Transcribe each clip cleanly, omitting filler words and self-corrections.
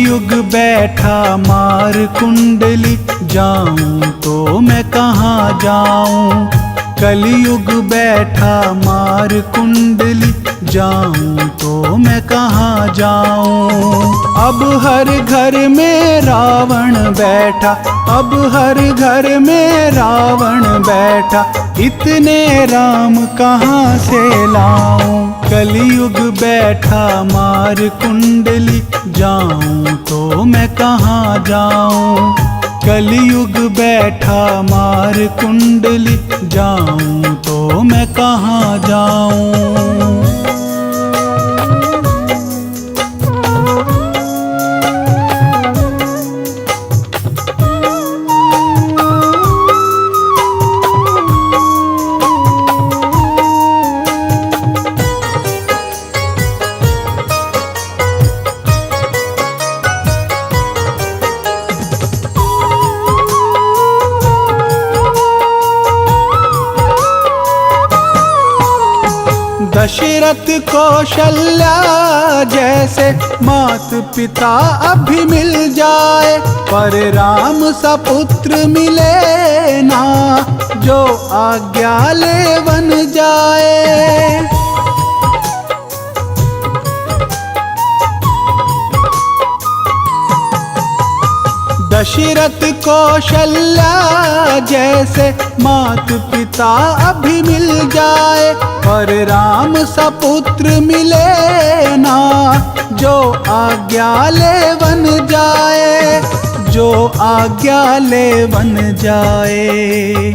कलयुग बैठा मार कुंडली, जाऊं तो मैं कहाँ जाऊं। कलयुग बैठा मार कुंडली, जाऊं तो मैं कहाँ जाऊं। अब हर घर में रावण बैठा, अब हर घर में रावण बैठा, इतने राम कहाँ से लाऊं। कलयुग बैठा मार कुंडली, जाऊं तो मैं कहाँ जाऊं। कलयुग बैठा मार कुंडली, जाऊं तो मैं कहाँ जाऊं। दशरथ कौशल्या जैसे मात पिता अभी मिल जाए, पर राम सा पुत्र मिले ना, जो आज्ञा ले बन जाए। दशरथ कौशल्या जैसे मात पिता अभी मिल जाए, पर राम सा पुत्र मिले ना, जो आज्ञा ले बन जाए, जो आज्ञा ले बन जाए।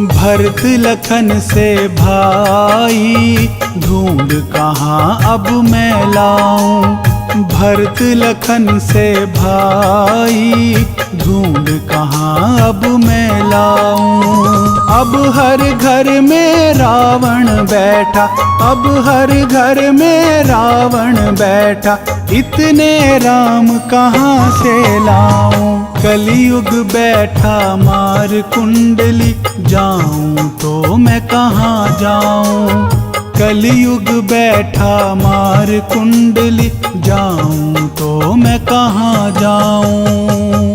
भरत लखन से भाई ढूंढ कहाँ अब मैं लाऊं। भरत लखन से भाई ढूंढ कहाँ अब मैं लाऊं। अब हर घर में रावण बैठा, अब हर घर में रावण बैठा, इतने राम कहाँ से लाऊं। कलयुग बैठा मार कुंडली, जाऊं तो मैं कहाँ जाऊं। कलयुग बैठा मार कुंडली, जाऊं तो मैं कहाँ जाऊं।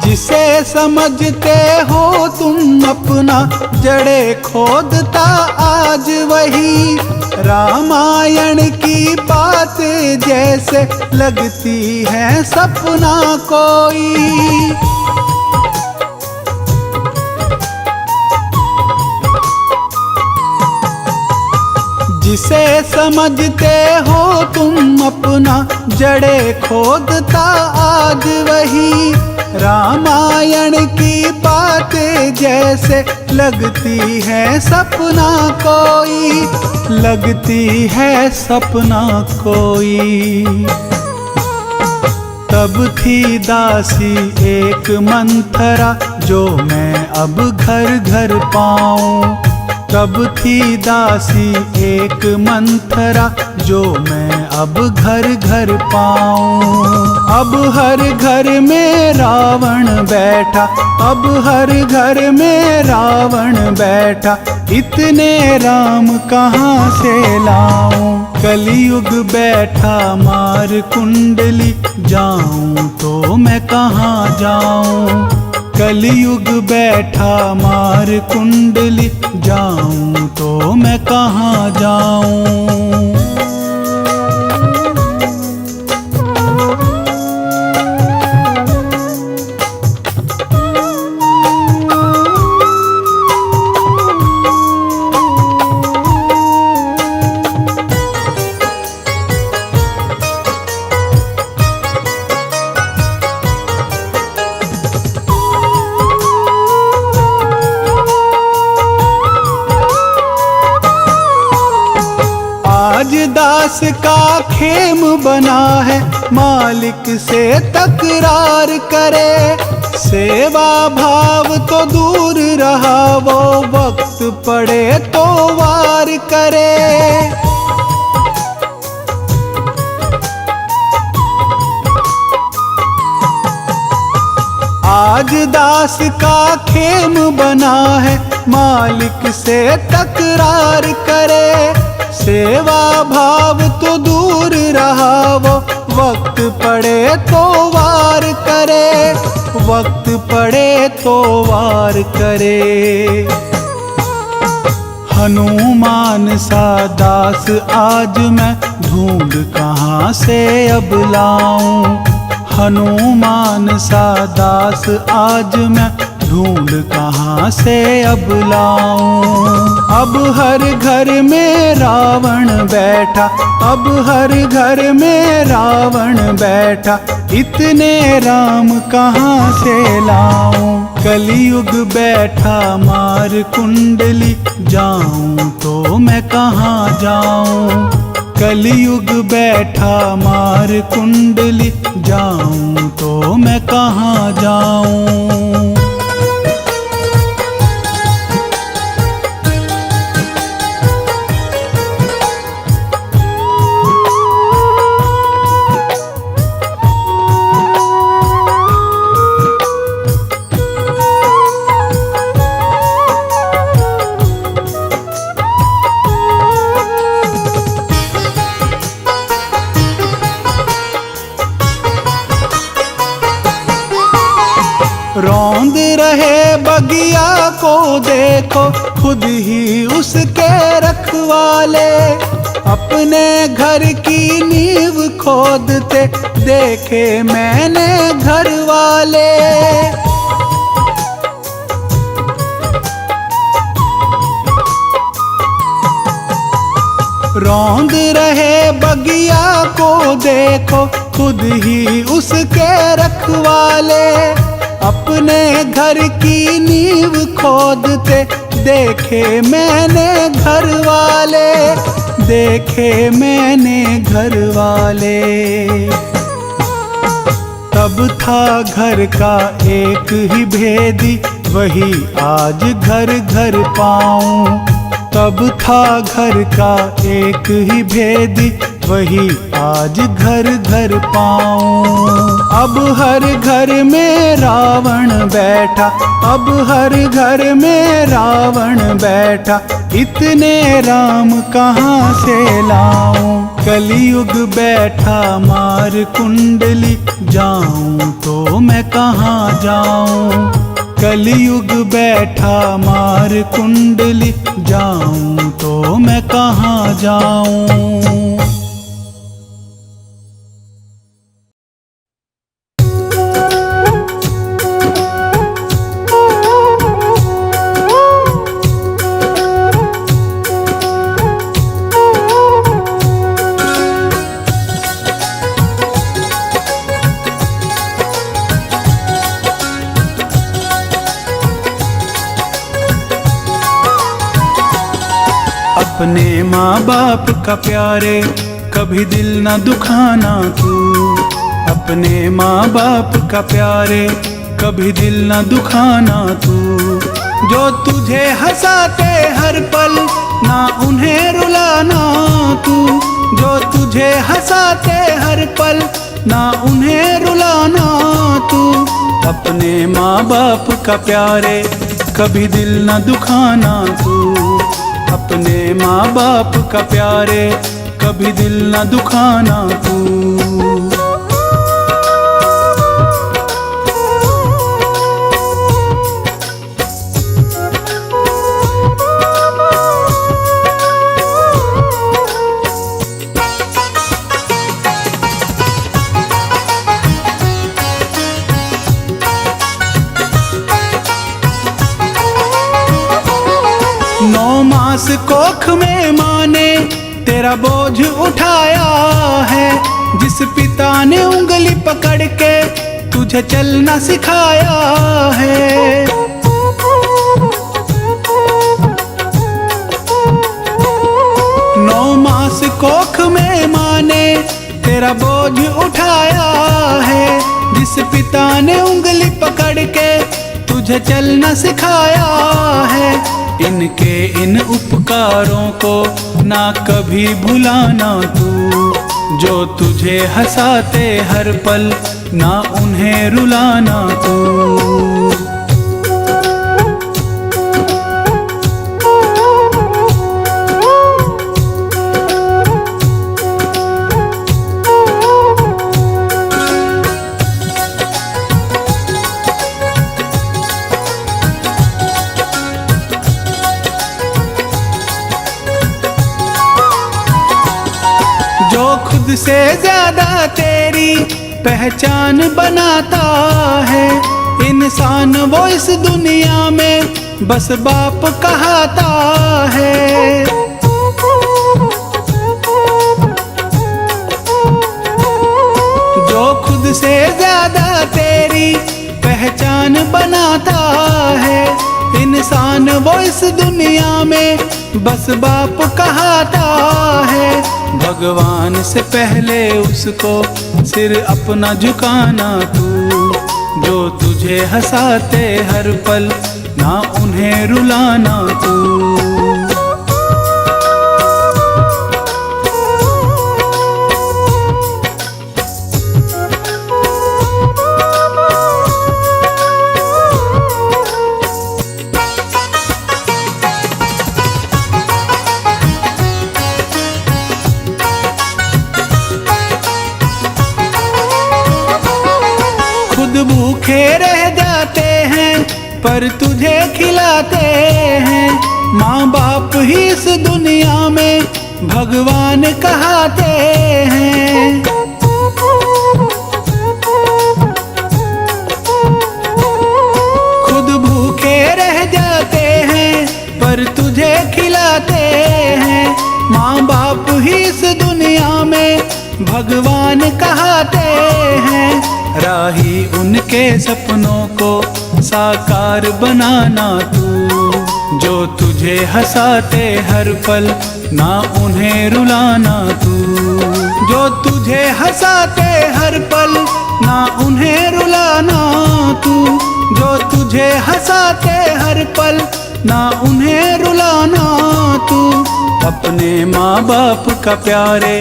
जिसे समझते हो तुम अपना, जड़े खोदता आज वही। रामायण की बात जैसे लगती है सपना कोई। जिसे समझते हो तुम अपना, जड़े खोदता आज वही। रामायण की बातें जैसे लगती है सपना कोई, लगती है सपना कोई। तब थी दासी एक मंथरा, जो मैं अब घर घर पाऊं। तब थी दासी एक मंथरा, जो मैं अब घर घर पाऊं। अब हर घर में रावण बैठा, अब हर घर में रावण बैठा, इतने राम कहाँ से लाऊं। कलयुग बैठा मार कुंडली, जाऊं तो मैं कहाँ जाऊं। कलयुग बैठा मार कुंडली, जाऊं तो मैं कहाँ जाऊं। आज दास का खेम बना है, मालिक से तकरार करे। सेवा भाव तो दूर रहा, वो वक्त पड़े तो वार करे। आज दास का खेम बना है, मालिक से तकरार करे। सेवा भाव तो दूर रहा, वो वक्त पड़े तो वार करे। वक्त पड़े तो वार करे। हनुमान सा दास आज मैं ढूंढ कहाँ से अब लाऊं। हनुमान सा दास आज मैं ढूंढ कहाँ से अब लाऊं। अब हर घर में रावण बैठा, अब हर घर में रावण बैठा, इतने राम कहाँ से लाऊं। कलयुग बैठा मार कुंडली, जाऊं तो मैं कहाँ जाऊं। कलयुग बैठा मार कुंडली, जाऊं तो मैं कहाँ जाऊं। रौंद रहे बगिया को देखो, खुद ही उसके रखवाले। अपने घर की नींव खोदते देखे मैंने घर वाले। रौंद रहे बगिया को देखो, खुद ही उसके रखवाले। अपने घर की नींव खोदते देखे मैंने घर वाले। देखे मैंने घर वाले। तब था घर का एक ही भेदी, वही आज घर घर पाऊं। तब था घर का एक ही भेदी, वही आज घर घर पाऊं। अब हर घर में रावण बैठा, अब हर घर में रावण बैठा, इतने राम कहाँ से लाऊं। कलयुग बैठा मार कुंडली, जाऊं तो मैं कहाँ जाऊं। कलयुग बैठा मार कुंडली, जाऊं तो मैं कहाँ जाऊं। अपने माँ बाप का प्यारे, कभी दिल न दुखाना तू। अपने माँ बाप का प्यारे, कभी दिल न दुखाना तू। जो तुझे हंसाते हर पल, ना उन्हें रुलाना तू। जो तुझे हंसाते हर पल, ना उन्हें रुलाना तू। अपने माँ बाप का प्यारे, कभी दिल न दुखाना तू। अपने माँ बाप का प्यारे, कभी दिल न दुखाना तू। मास कोख में माँ ने तेरा बोझ उठाया है। जिस पिता ने उंगली पकड़ के तुझे चलना सिखाया है। 9 मास मास कोख में माँ ने तेरा बोझ उठाया है, जिस पिता ने उंगली पकड़ के तुझे चलना सिखाया है। इनके इन उपकारों को ना कभी भुलाना तू, जो तुझे हंसाते हर पल ना उन्हें रुलाना तू। जो खुद से ज्यादा तेरी पहचान बनाता है, इंसान वो इस दुनिया में बस बाप कहता है। जो खुद से ज्यादा तेरी पहचान बनाता है, इंसान वो इस दुनिया में बस बाप कहता है। भगवान से पहले उसको सिर अपना झुकाना तू, जो तुझे हंसाते हर पल ना उन्हें रुलाना तू। भूखे रह जाते हैं पर तुझे खिलाते हैं, माँ बाप ही इस दुनिया में भगवान कहते हैं। खुद भूखे रह जाते हैं पर तुझे खिलाते हैं, माँ बाप ही इस दुनिया में भगवान कहते हैं। राही उनके सपनों को साकार बनाना तू, जो तुझे हंसाते हर पल ना उन्हें रुलाना तू। जो तुझे हंसाते हर पल ना उन्हें रुलाना तू, जो तुझे हंसाते हर पल ना उन्हें रुलाना तू। अपने माँ बाप का प्यारे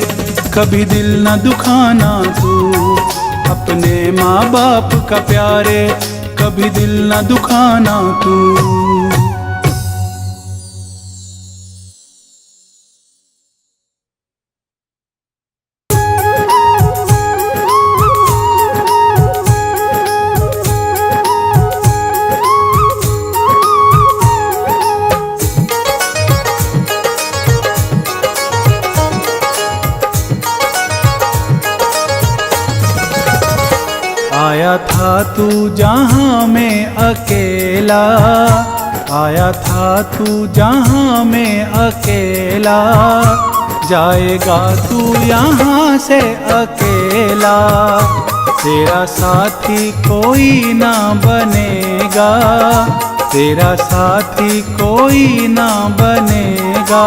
कभी दिल न दुखाना तू, अपने माँ बाप का प्यारे कभी दिल न दुखाना तू। आया था तू जहाँ में अकेला, आया था तू जहाँ में अकेला, जाएगा तू यहाँ से अकेला। तेरा साथी कोई ना बनेगा, तेरा साथी कोई ना बनेगा।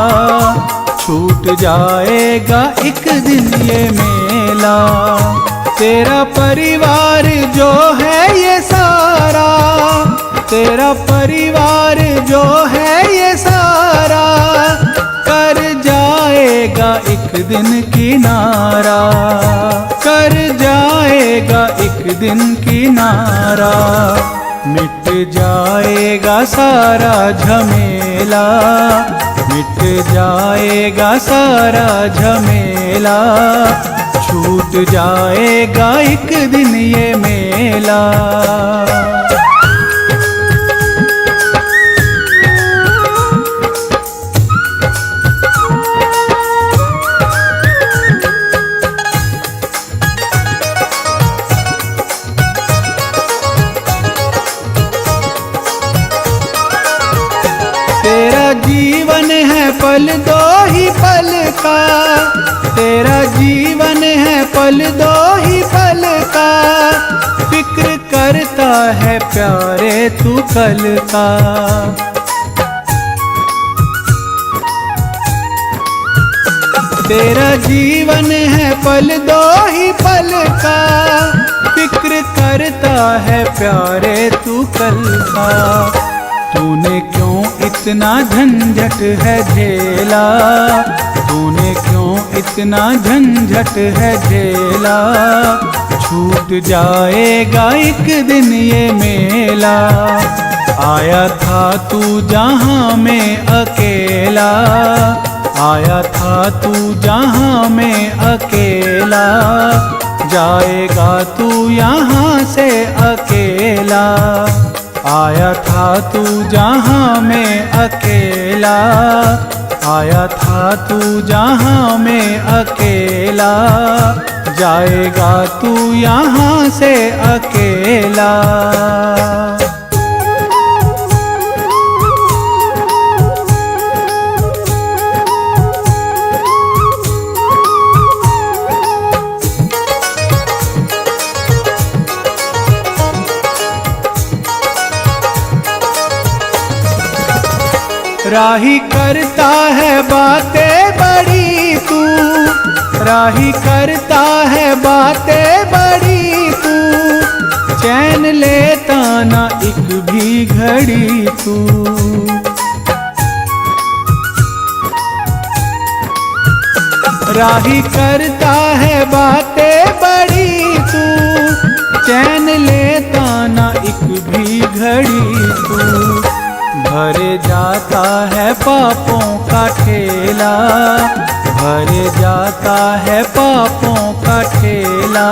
छूट जाएगा एक दिन ये मेला, तेरा परिवार जो है ये सारा, तेरा परिवार जो है ये सारा, कर जाएगा एक दिन किनारा, कर जाएगा एक दिन किनारा। मिट जाएगा सारा झमेला, मिट जाएगा सारा झमेला। छूट जाएगा एक दिन ये मेला। तेरा जीवन है पल दो ही पल का, तेरा जीवन है पल दो ही पल का। फिक्र करता है प्यारे तू कल का। तेरा जीवन है पल दो ही पल का, फिक्र करता है प्यारे तू कल का। तूने क्यों इतना झंझट है झेला, तूने क्यों इतना झंझट है झेला। छूट जाएगा एक दिन ये मेला, आया था तू जहाँ में अकेला, आया था तू जहाँ में अकेला। जाएगा तू यहाँ से अकेला, आया था तू जहाँ में अकेला, आया था तू जहाँ में अकेला। जाएगा तू यहाँ से अकेला। राही करता है बातें बड़ी तू, राही करता है बातें बड़ी तू। चैन लेता ना एक भी घड़ी तू। राही करता है बातें बड़ी तू, चैन लेता ना एक भी घड़ी तू। भरे जाता है पापों का ठेला, भरे जाता है पापों का ठेला।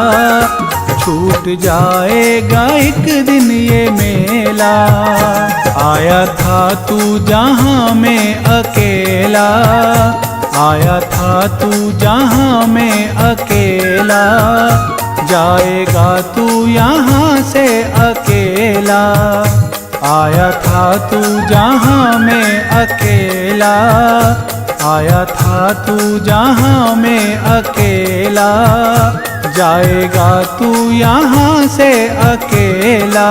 छूट जाएगा एक दिन ये मेला, आया था तू जहाँ में अकेला, आया था तू जहाँ में अकेला। जाएगा तू यहाँ से अकेला, आया था तू जहाँ में अकेला, आया था तू जहाँ में अकेला। जाएगा तू यहाँ से अकेला।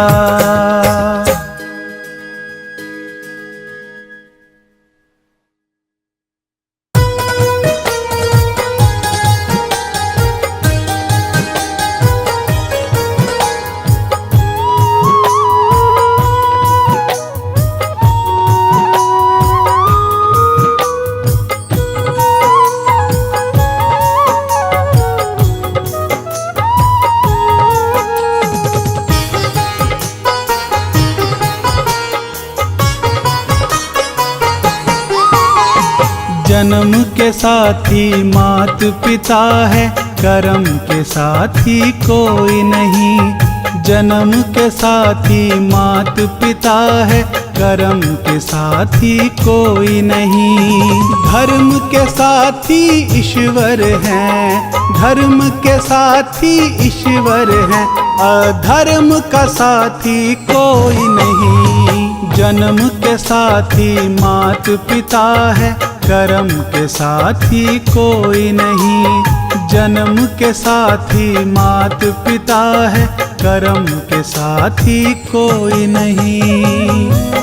जन्म के साथी मात पिता है, कर्म के साथी कोई नहीं। जन्म के साथी मात पिता है, कर्म के साथी कोई नहीं। धर्म के साथी ईश्वर हैं, धर्म के साथी ईश्वर हैं। अधर्म का साथी कोई नहीं। जन्म के साथी मात पिता है, कर्म के साथी कोई नहीं। जन्म के साथी मात पिता है, कर्म के साथी कोई नहीं।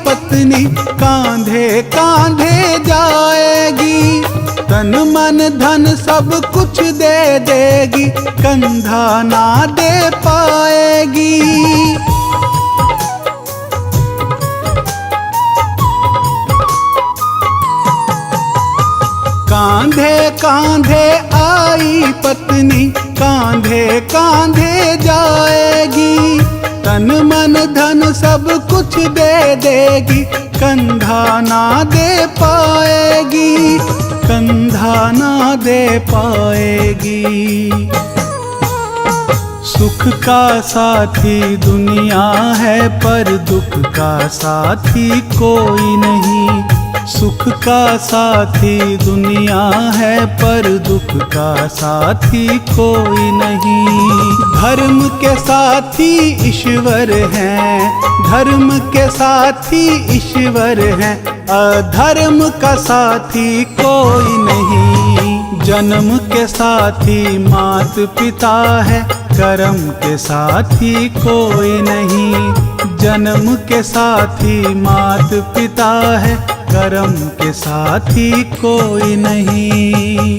पत्नी कांधे कांधे जाएगी, तन मन धन सब कुछ दे देगी, कंधा ना दे पाएगी। कांधे कांधे आई पत्नी, कांधे कांधे जाएगी, तन मन धन सब कुछ दे देगी, कंधा ना दे पाएगी, कंधा ना दे पाएगी। सुख का साथी दुनिया है, पर दुख का साथी कोई नहीं। सुख का साथी दुनिया है पर दुख का साथी कोई नहीं। धर्म के साथी ईश्वर हैं, धर्म के साथी ईश्वर हैं, अधर्म का साथी कोई नहीं। जन्म के साथी मात पिता है, कर्म के साथी कोई नहीं। जन्म के साथी मात पिता है, कर्म के साथी कोई नहीं।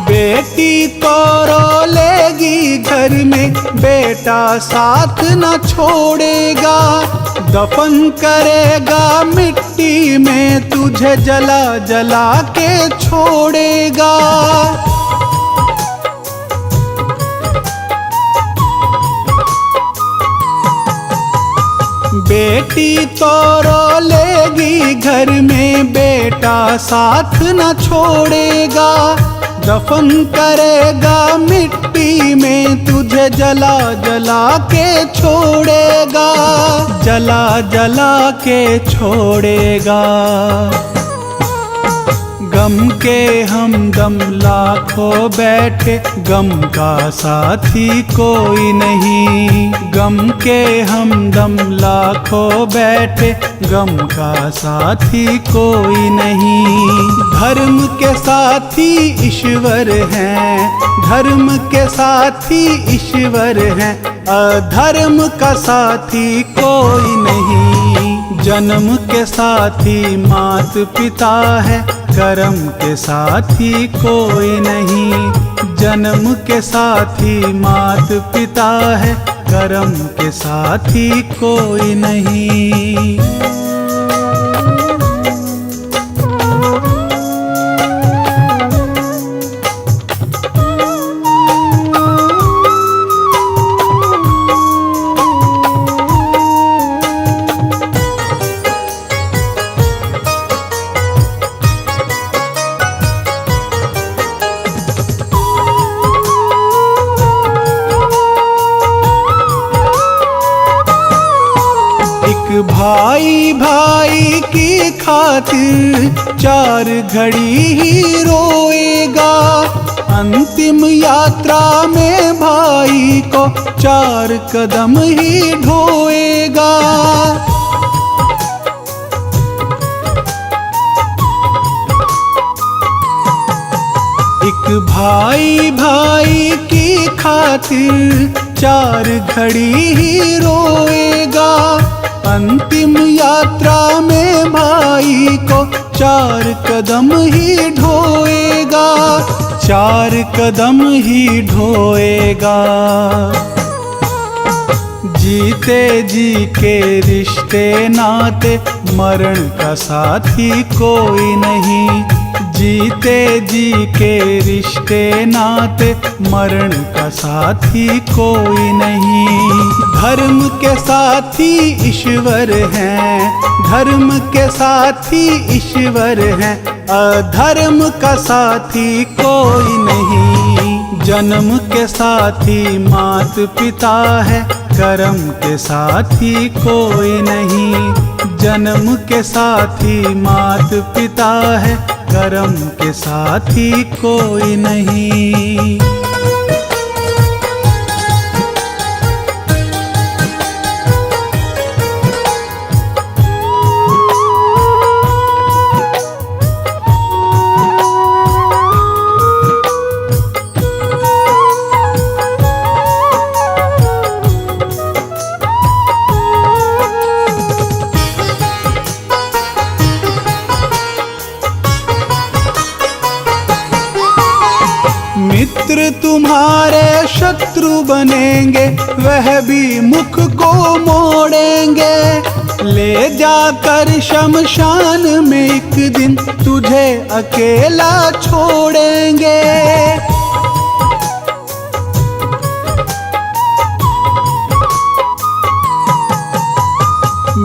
बेटी तो रो लेगी घर में, बेटा साथ न छोड़ेगा। दफन करेगा मिट्टी में, तुझे जला जला के छोड़ेगा। बेटी तो रो लेगी घर में, बेटा साथ न छोड़ेगा। दफन करेगा मिट्टी में, तुझे जला जला के छोड़ेगा, जला जला के छोड़ेगा। गम के हमदम लाखों बैठे, गम का साथी कोई नहीं। गम के हमदम लाखों बैठे, गम का साथी कोई नहीं। धर्म के साथी ईश्वर हैं, धर्म के साथी ईश्वर हैं, अधर्म का साथी कोई नहीं। जन्म के साथी मात पिता है, कर्म के साथी कोई नहीं। जन्म के साथी मात पिता है, कर्म के साथी कोई नहीं। भाई भाई की खातिर 4 घड़ी ही रोएगा। अंतिम यात्रा में भाई को 4 कदम ही ढोएगा। एक भाई भाई की खातिर 4 घड़ी ही रोएगा। अंतिम यात्रा में भाई को 4 कदम ही ढोएगा, 4 कदम ही ढोएगा। जीते जी के रिश्ते नाते, मरण का साथी कोई नहीं। जीते जी के रिश्ते नाते, मरण का साथी कोई नहीं। धर्म के साथी ईश्वर हैं, धर्म के साथी ईश्वर हैं, अधर्म का साथी कोई नहीं। जन्म के साथी मात पिता है, कर्म के साथी कोई नहीं। जन्म के साथी मात पिता है, कर्म के साथी कोई नहीं। मित्र तुम्हारे शत्रु बनेंगे, वह भी मुख को मोड़ेंगे। ले जाकर शमशान में एक दिन तुझे अकेला छोड़ेंगे।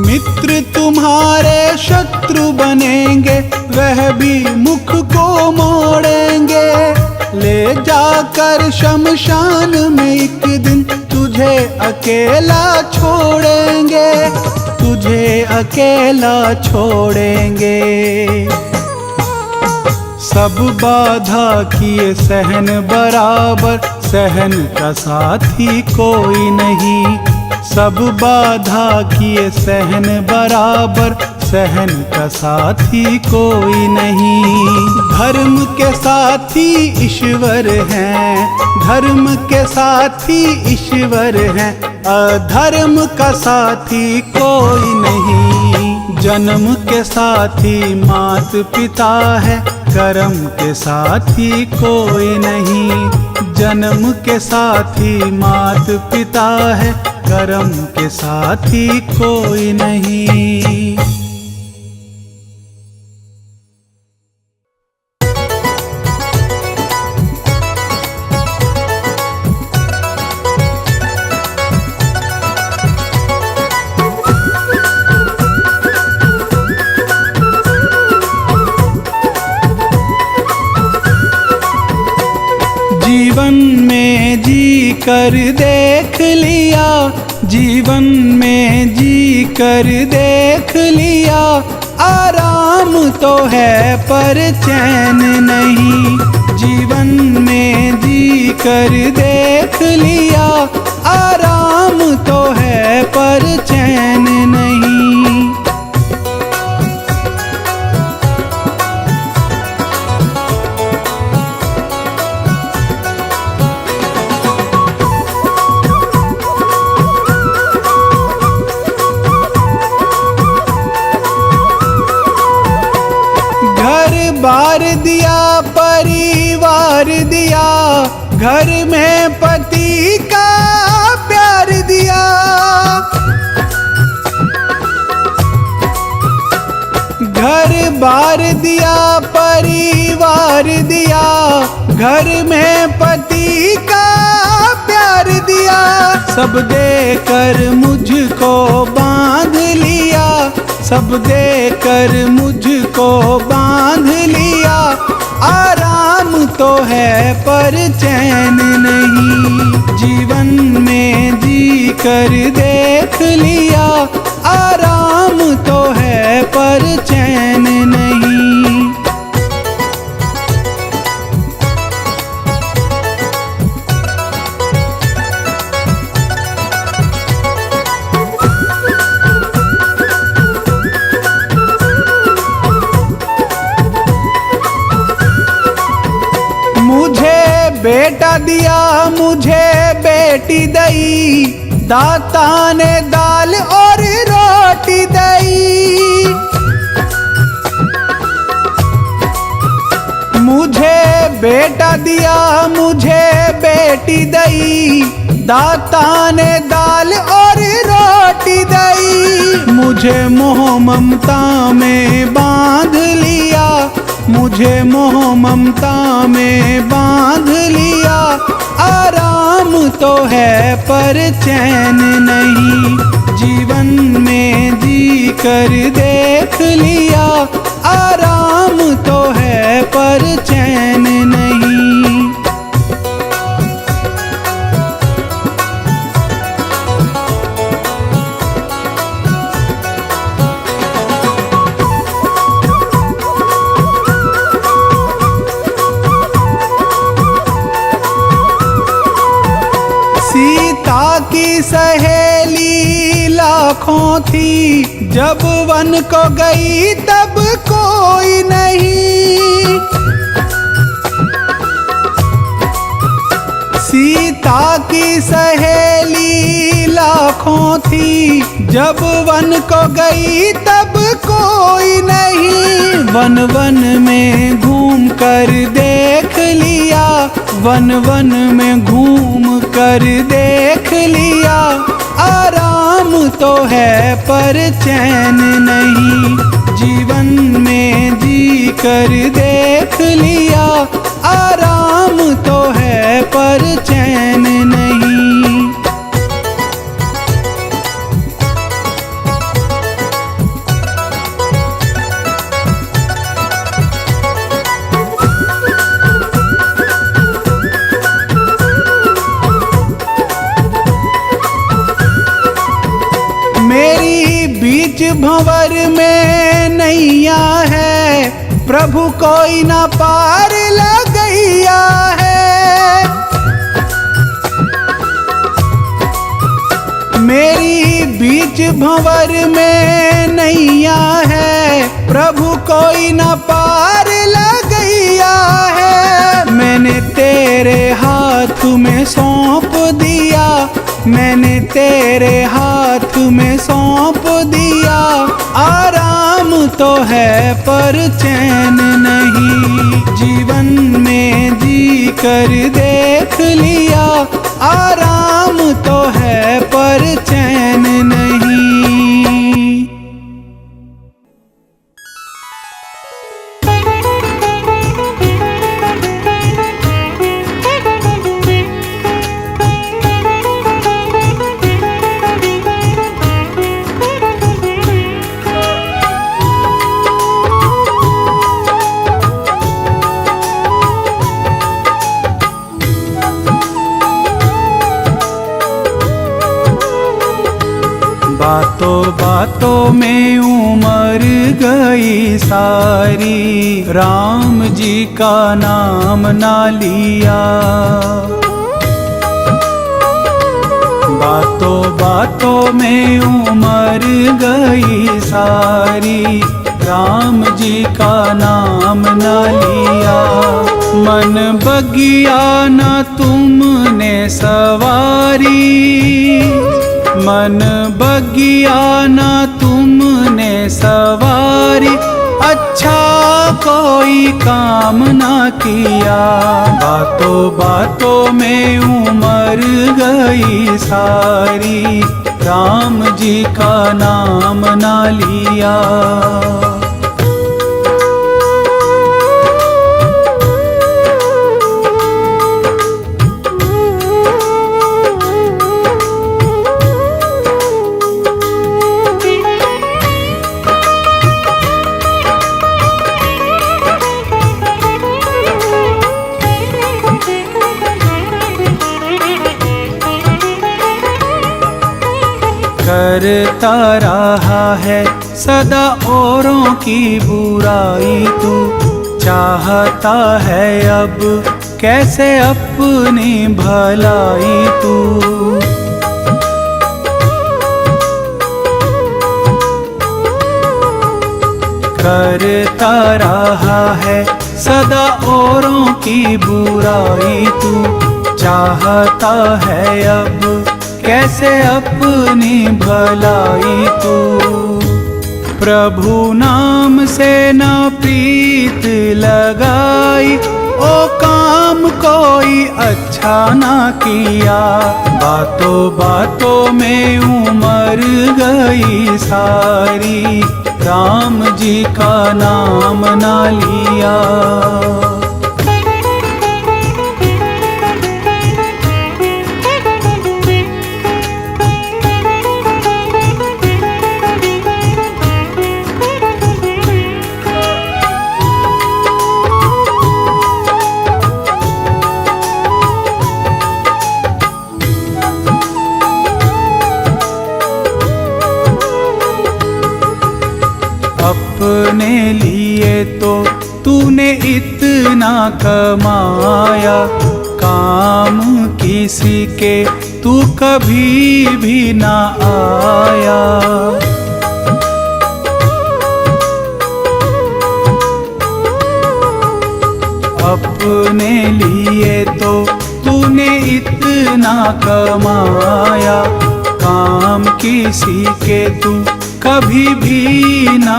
मित्र तुम्हारे शत्रु बनेंगे, वह भी मुख को मोड़ेंगे। ले जाकर शमशान में एक दिन तुझे अकेला छोड़ेंगे, तुझे अकेला छोड़ेंगे। सब बाधा किए सहन बराबर, सहन का साथी कोई नहीं। सब बाधा किए सहन बराबर, सहन का साथी कोई नहीं। धर्म के साथी ईश्वर हैं, धर्म के साथी ईश्वर हैं, अधर्म का साथी कोई नहीं। जन्म के साथी मात पिता है, कर्म के साथी कोई नहीं। जन्म के साथी मात पिता है, कर्म के साथी कोई नहीं। जीवन में जी कर देख लिया, जीवन में जी कर देख लिया। आराम तो है पर चैन नहीं। जीवन में जी कर देख लिया, आराम तो है पर चैन नहीं। बार दिया परिवार दिया, घर में पति का प्यार दिया। घर बार दिया परिवार दिया, घर में पति का प्यार दिया। सब देकर मुझको बांध लिया, सब देकर मुझको बांध लिया। आराम तो है पर चैन नहीं। जीवन में जी कर देख लिया, आराम तो है पर चैन नहीं। बेटा दिया मुझे बेटी दई, दाता ने दाल और रोटी दई। मुझे बेटा दिया मुझे बेटी दई, दाता ने दाल और रोटी दई। मुझे मोह ममता में बांध लिया, मुझे मोह ममता में बांध लिया। आराम तो है पर चैन नहीं। जीवन में जी कर देख लिया, आराम तो है पर चैन नहीं। सीता की सहेली लाखों थी, जब वन को गई तब कोई नहीं। सीता की सहेली लाखों थी, जब वन को गई तब कोई नहीं। वन वन में घूम कर देख लिया, वन वन में घूम कर देख लिया। आराम तो है पर चैन नहीं, जीवन में जी कर देख लिया, आराम तो है पर चैन नहीं। मेरी बीच भंवर में नैया है, प्रभु कोई ना पार लगैया है। मेरी बीच भंवर में नैया है, प्रभु कोई ना पार लगैया है। मैंने तेरे हाथ में सौंप दिया, मैंने तेरे हाथ में सौंप दिया, आराम तो है पर चैन नहीं, जीवन में जी कर देख लिया, आराम तो है पर चैन नहीं। बातों बातों में उमर गई सारी, राम जी का नाम ना लिया। बातों बातों में उमर गई सारी, राम जी का नाम ना लिया। मन बगिया ना तुमने सवारी, मन बगिया ना तुमने सवारी, अच्छा कोई काम ना किया। बातों बातों में उमर गई सारी, राम जी का नाम ना लिया। करता रहा है सदा औरों की बुराई तू, चाहता है अब कैसे अपनी भलाई तू। करता रहा है सदा औरों की बुराई तू, चाहता है अब कैसे अपनी भलाई तू। प्रभु नाम से न प्रीत लगाई, ओ काम कोई अच्छा ना किया। बातों बातों में उमर गई सारी, राम जी का नाम ना लिया। अपने लिए तो तूने इतना कमाया, काम किसी के तू कभी भी ना आया। अपने लिए तो तूने इतना कमाया, काम किसी के तू कभी भी ना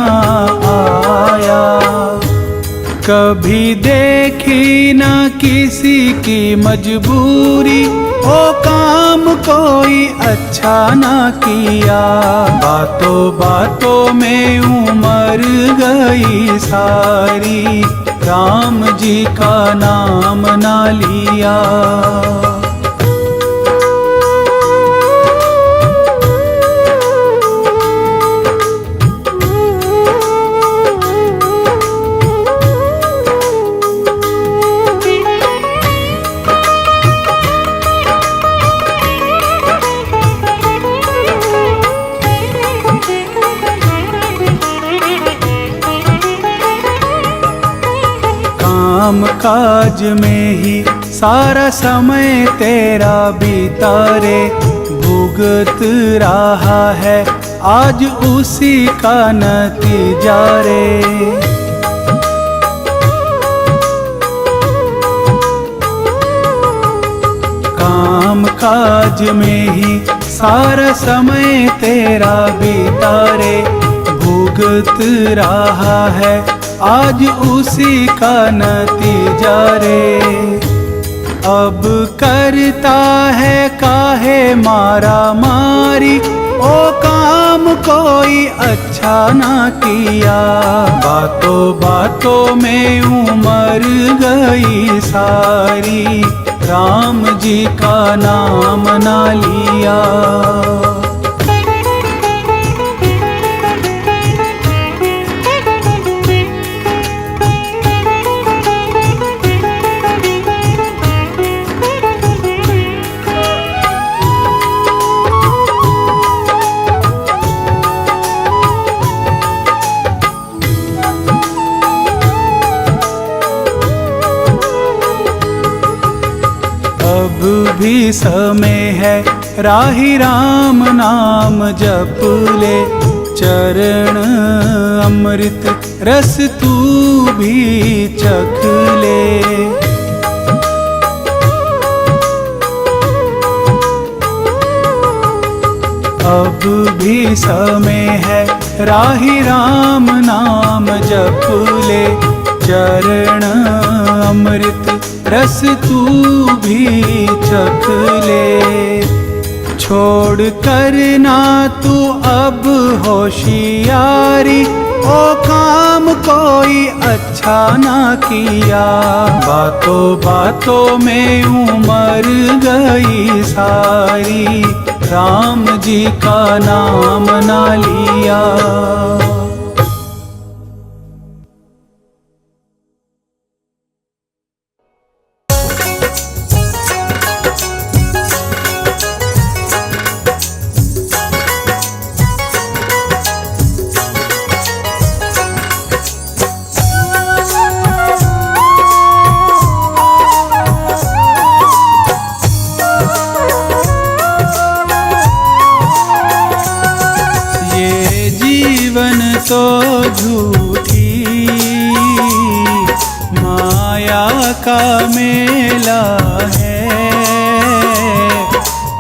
आया। कभी देखी न किसी की मजबूरी, ओ काम कोई अच्छा ना किया। बातों बातों में उमर गई सारी, राम जी का नाम ना लिया। काम काज में ही सारा समय तेरा बीता रे, भुगत रहा है आज उसी का नतीजा रे। काम काज में ही सारा समय तेरा बीता रे, भुगत रहा है आज उसी का नतीजा रे। अब करता है काहे मारा मारी, ओ काम कोई अच्छा ना किया। बातों बातों में उमर गई सारी, राम जी का नाम ना लिया। अब भी समय है राही राम नाम जप ले, चरण अमृत रस तू भी चख ले। अब भी समय है राही राम नाम जप ले, चरण अमृत रस तू भी चख ले। छोड़ कर ना तू अब होशियारी, ओ काम कोई अच्छा ना किया। बातों बातों में उमर गई सारी, राम जी का नाम ना लिया। तो झूठी माया का मेला है,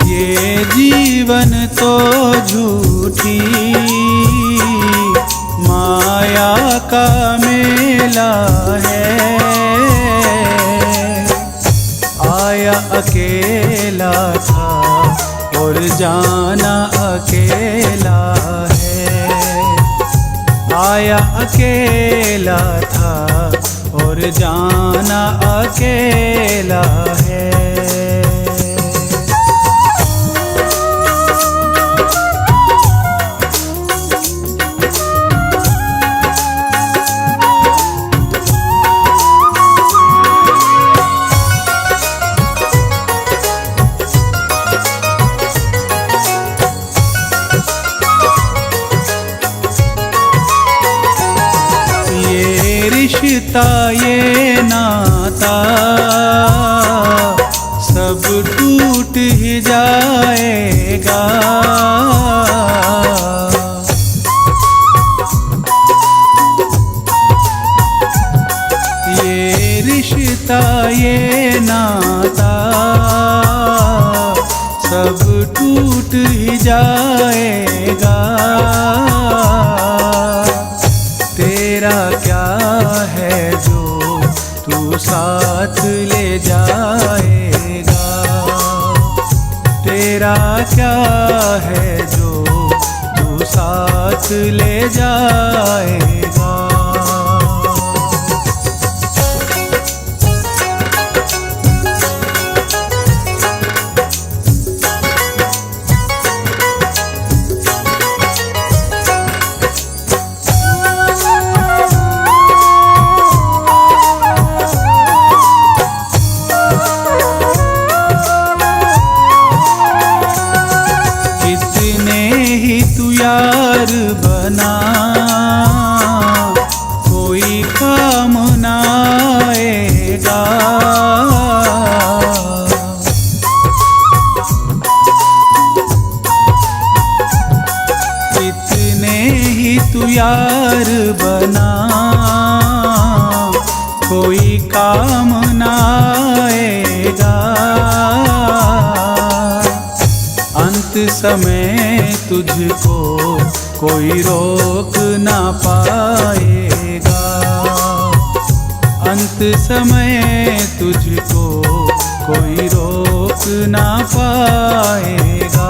ये जीवन तो झूठी माया का मेला है। आया अकेला था और जाना अकेला है, आया अकेला था और जाना अकेला है। रिश्ता ये नाता सब टूट ही जाएगा, ये रिश्ता ये नाता सब टूट ही जाएगा। तेरा क्या है जो क्या है जो तू साथ ले जाएगा। यार बना कोई काम ना आएगा। कितने ही तू यार बना कोई काम ना आएगा। अंत समय तुझको कोई रोक ना पाएगा। अंत समय तुझको कोई रोक ना पाएगा।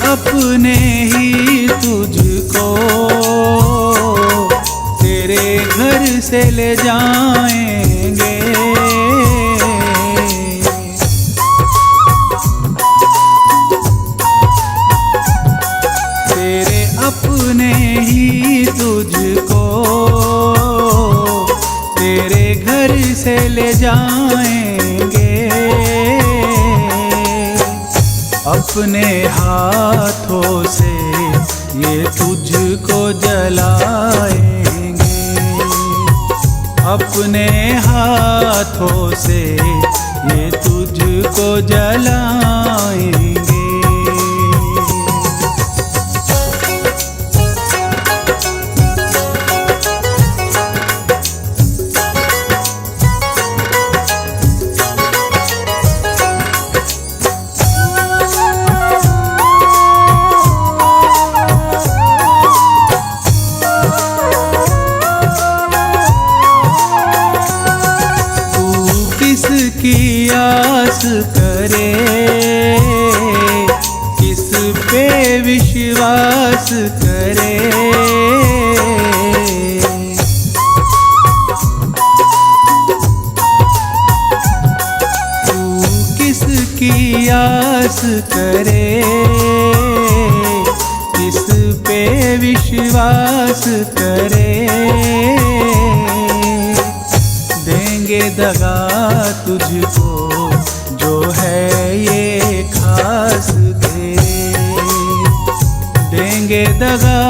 अपने ही तुझको तेरे घर से ले जाएंगे। तेरे अपने ही तुझको तेरे घर से ले जाएंगे। अपने हाथों से ये तुझको जलाएंगे। अपने हाथों से ये तुझको जलाएंगे। किसकी आस करे, किस पे विश्वास करे। तू किसकी आस करे, किस पे विश्वास करे। देंगे दगा तुझको जो है ये खास तेरे। देंगे दगा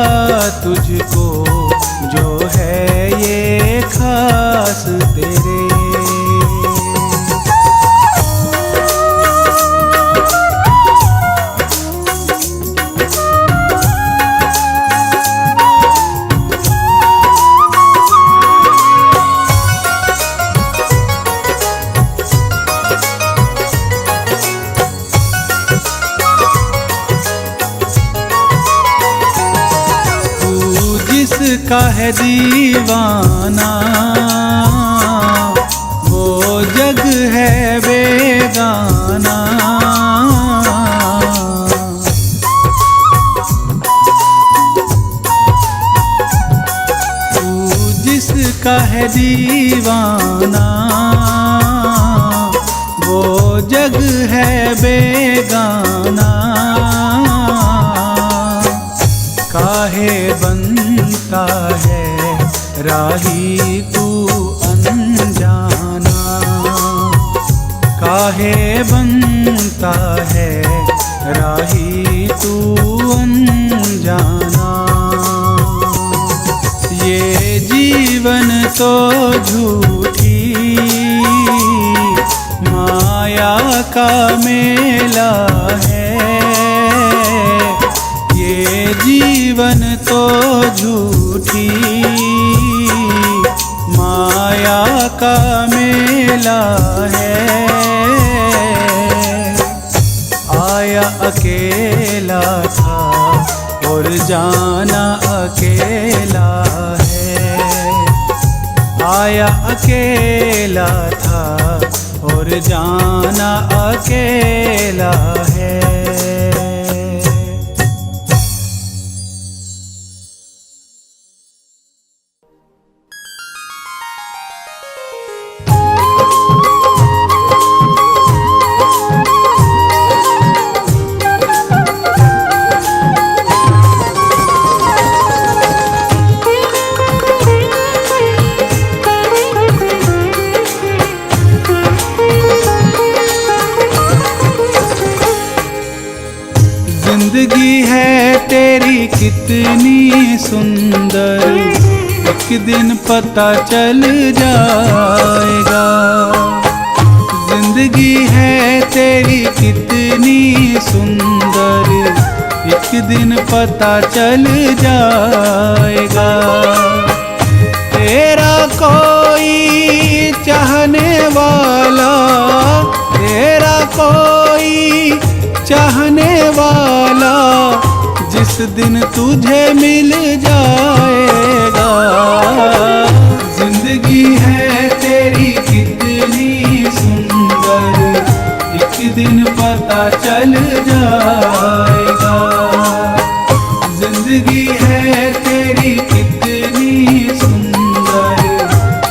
तुझको जो है ये खास तेरे। जिसका है दीवाना वो जग है बेगाना। तू जिसका है दीवाना वो जग है बेगाना। काहे बनता है राही तू अनजाना। काहे बनता है राही तू अनजाना। ये जीवन तो झूठी माया का मेला है। ये जीवन तो झूठी का मेला है, आया अकेला था और जाना अकेला है। आया अकेला था और जाना अकेला है। जिंदगी है तेरी कितनी सुंदर, एक दिन पता चल जाएगा। जिंदगी है तेरी कितनी सुंदर, एक दिन पता चल जाएगा। तेरा कोई चाहने वाला, तेरा कोई चाहने वाला जिस दिन तुझे मिल जाएगा। जिंदगी है तेरी कितनी सुंदर, एक दिन पता चल जाएगा। जिंदगी है तेरी कितनी सुंदर,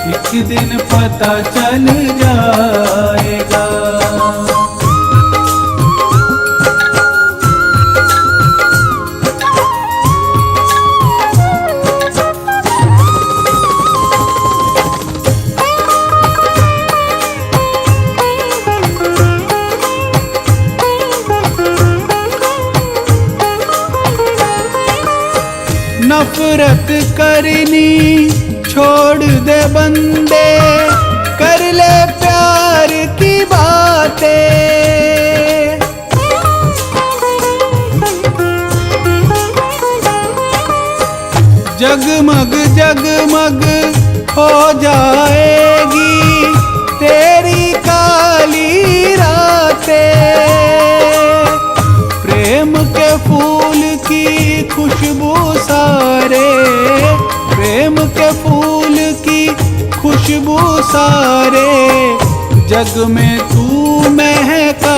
एक दिन पता चल जाएगा। नफरत करनी छोड़ दे बंदे, कर ले प्यार की बातें। जगमग जगमग हो जाएगी तेरी काली रातें। प्रेम के फूल की खुशबू सारे, प्रेम के फूल की खुशबू सारे जग में तू महकाएगा।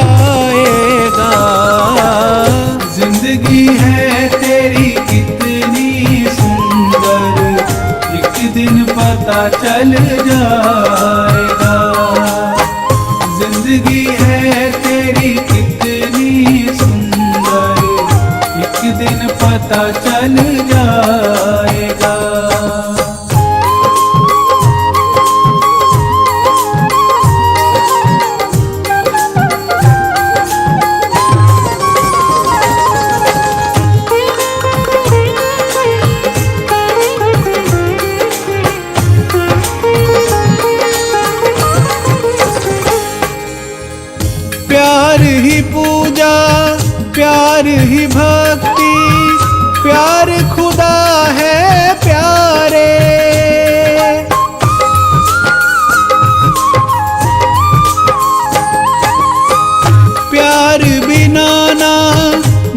जिंदगी है तेरी कितनी सुंदर, एक दिन पता चल जाएगा। जिंदगी है तेरी कितनी सुंदर, एक दिन पता चल जाएगा। प्यार ही पूजा, प्यार ही भक्ति, प्यार खुदा है प्यारे। प्यार बिना ना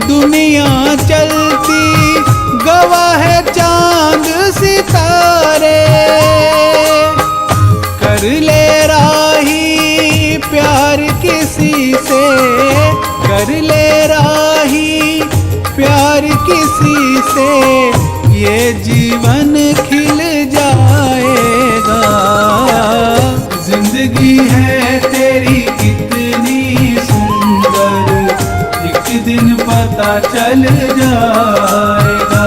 दुनिया चलती, गवाह है चांद सितारे। कर ले राही प्यार किसी से, कर ले राही प्यार किसी से, ये जीवन खिल जाएगा। जिंदगी है तेरी कितनी सुंदर, एक दिन पता चल जाएगा।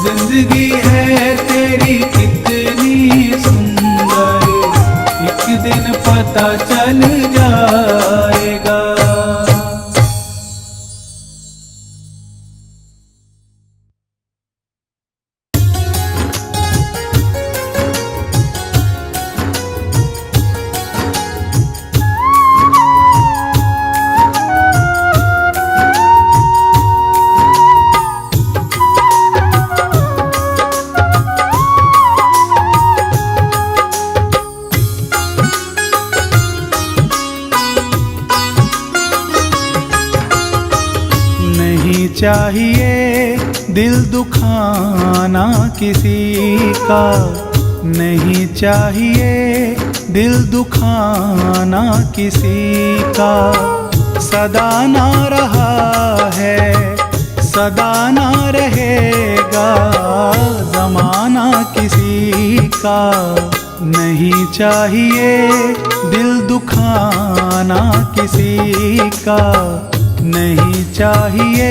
जिंदगी है तेरी कितनी सुंदर, एक दिन पता चल जाएगा। चाहिए दिल दुखाना किसी का, नहीं चाहिए दिल दुखाना किसी का। सदा ना रहा है, सदा ना रहेगा ज़माना किसी का, नहीं चाहिए दिल दुखाना किसी का, नहीं चाहिए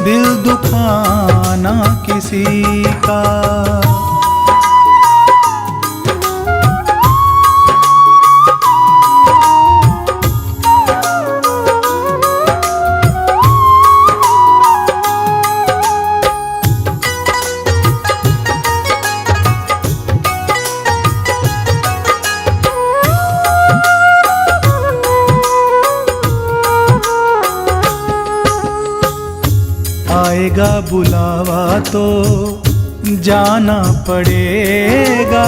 दिल दुखाना किसी का। आएगा बुलावा तो जाना पड़ेगा,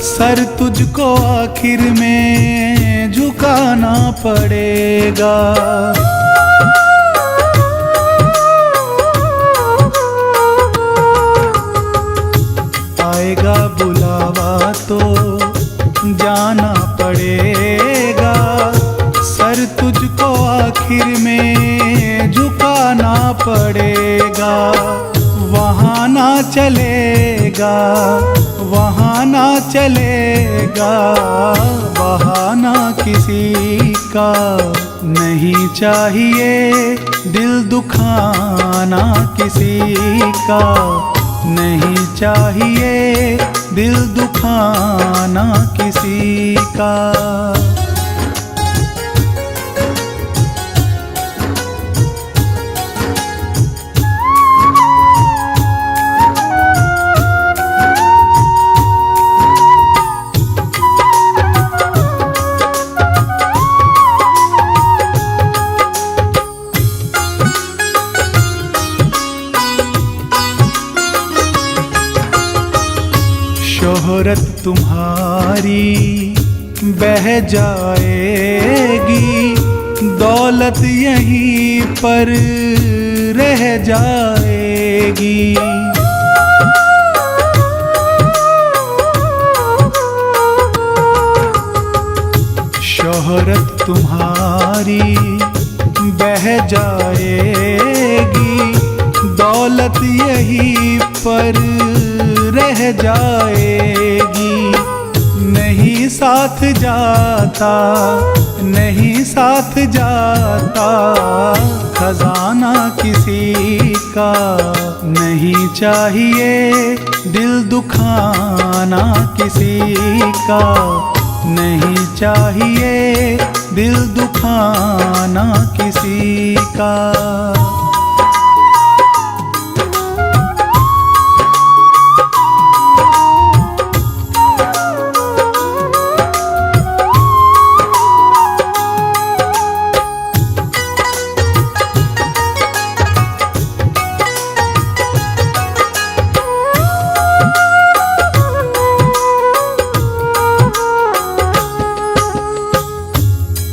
सर तुझको आखिर में झुकाना पड़ेगा। आएगा बुलावा तो जाना पड़ेगा, सर तुझको आखिर में झुकाना पड़ेगा। वहाँ ना चलेगा, वहाँ ना चलेगा बहाना किसी का, नहीं चाहिए दिल दुखाना किसी का, नहीं चाहिए दिल दुखाना किसी का। शोहरत तुम्हारी बह जाएगी, दौलत यहीं पर रह जाएगी। शोहरत तुम्हारी बह जाएगी, दौलत यहीं पर रह जाएगी। नहीं साथ जाता, नहीं साथ जाता खजाना किसी का, नहीं चाहिए दिल दुखाना किसी का, नहीं चाहिए दिल दुखाना किसी का।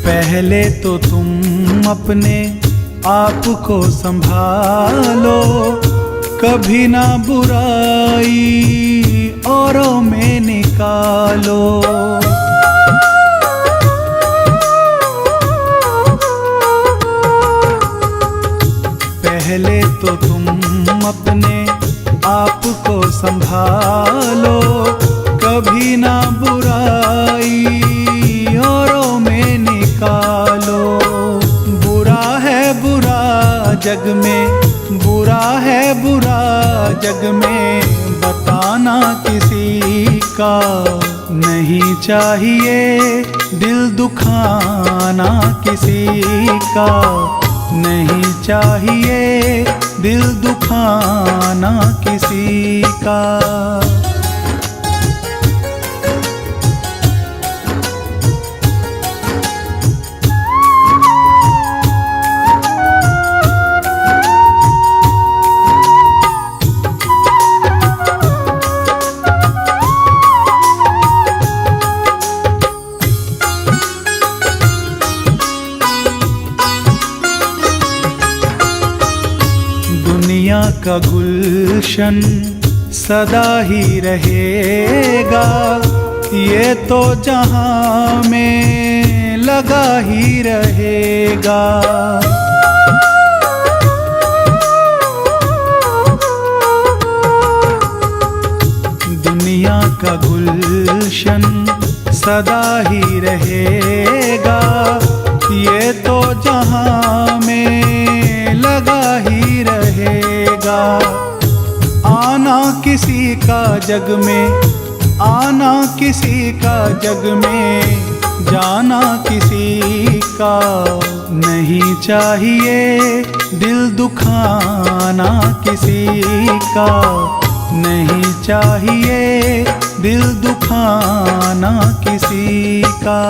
पहले तो तुम अपने आप को संभालो, कभी ना बुराई औरों में निकालो। पहले तो तुम अपने आप को संभालो, कभी ना बुराई औरों में निकालो। बुरा है बुरा जग में, बुरा है बुरा जग में बताना किसी का, नहीं चाहिए दिल दुखाना किसी का, नहीं चाहिए दिल दुखाना किसी का। का गुलशन सदा ही रहेगा, ये तो जहां में लगा ही रहेगा। दुनिया का गुलशन सदा ही रहेगा, ये तो जहां में लगा ही रहेगा। आना किसी का जग में, आना किसी का जग में, जाना किसी का नहीं चाहिए। दिल दुखाना किसी का नहीं चाहिए, दिल दुखाना किसी का।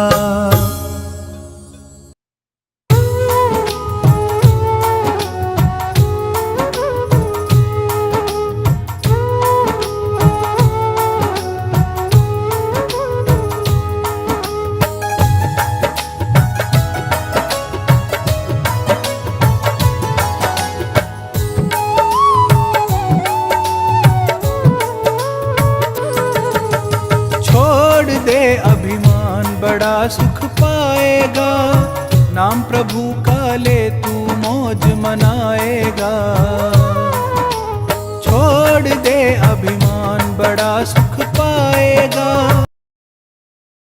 अभिमान बड़ा सुख पाएगा, नाम प्रभु का ले तू मौज मनाएगा। छोड़ दे अभिमान बड़ा सुख